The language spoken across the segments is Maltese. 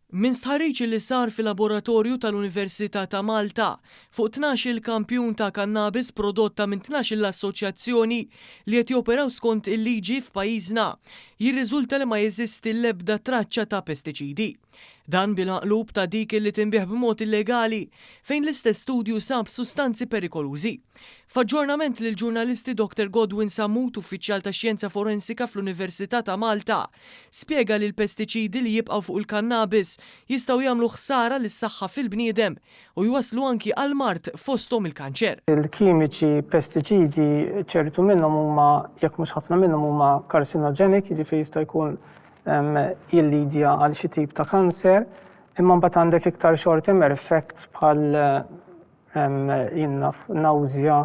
Min stħarriġ li sar fil-laboratorju tal-Università ta' Malta fuq 12 kampjun ta' kannabis prodotta minn 12 l-assoċjazzjoni li qed joperaw skont il-liġi f'pajjiżna, jirriżulta li ma jeżisti l-ebda traċċa ta' pestiċidi. Dan bil-maqlub ta' dik li tinbih b'mod illegali fejn l-istess studju sab sustanzi perikolużi. F'aġġornament lil ġurnalisti Dr. Godwin Sammut, uffiċjal ta' xjenza forensika fl-Università ta' Malta, spjega li l-pestiċidi li jibqgħu fuq il-kannabis jistgħu jagħmlu ħsara lis-saħħa fil-bniedem u jwasslu anki għal mart fosthom il-kanċer. Il-kimiċi pestiċidi ċertu minnhom huma jekk mhux ħafna minnhom huma karsinogenic, jiġifieri jista' jkun il-lidja għal xi tip ta' kanser, imma mbagħad għandek iktar short-term effects bħal nawżja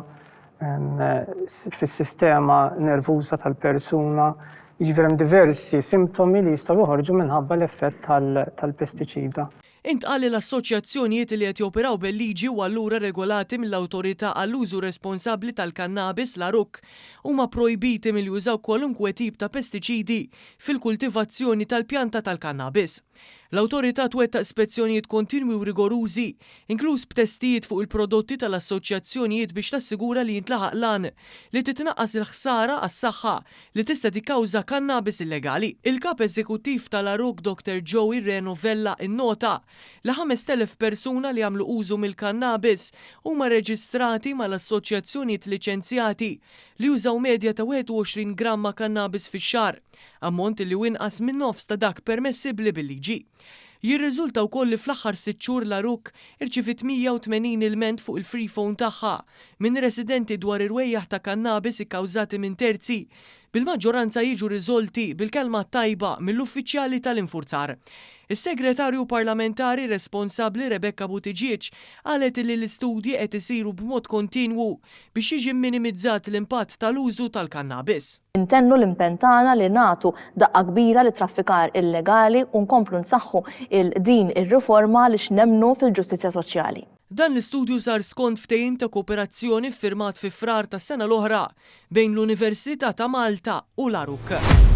fis-sistema nervuża tal-persuna, jiġifieri hemm diversi simptomi li jistgħu joħorġu minħabba l-effett tal-pestiċida. Intqal li l-assoċjazzjonijiet li qed joperaw bil-liġi u allura regolati mill-Awtorità għall-Użu Responsabbli tal-Kannabis l-ARUC huma projbiti milli jużaw kwalunkwe tip ta' pestiċidi fil-kultivazzjoni tal-pjanta tal-kannabis. L-Awtorità twettaq ispezzjonijiet kontinwi u rigorużi, inkluż b'testijiet fuq il-prodotti tal-assoċjazzjonijiet biex tassigura li jintlaħaq lan li titnaqqas il-ħsara għas-saħħa li tista' tikkawża kannabis illegali. Il-kap eżekuttiv tal-ARUC Dr. Joey Renovella innota li 5,000 persuna li għamlu użu mill-kannabis huma reġistrati mal-assoċjazzjonijiet liċenzjati li jużaw medja ta' 21 gramma kannabis fix-xahar, ammont li winqas minn nofs ta' dak permessibbli bil-liġi. Jirriżulta wkoll li fl-aħħar 6 xhur l-ARUC irċivit 180 ilment fuq il-free phone tagħha minn residenti dwar irwejjaħ ta' kannabis ikkawżati minn terzi, bil-maġġoranza jiġu riżolti bil-kelma tajba mill-uffiċjali tal-infurzar. Is-Segretarju Parlamentari responsabbli Rebecca Buttigieg qalet li l-istudji qed isiru b'mod kontinwu biex jiġi minimizzat l-impatt tal-użu tal-kannabis. Intennu l-impenn tagħna li nagħtu daqqa kbira li traffikar illegali u nkomplu nsaħħu din ir-riforma li x'nemmnu fil-ġustizzja soċjali. Dan l-istudju sar skont ftehim ta' kooperazzjoni ffirmat fi frar tas-sena l-oħra bejn l-Università ta' Malta u l-ARUC.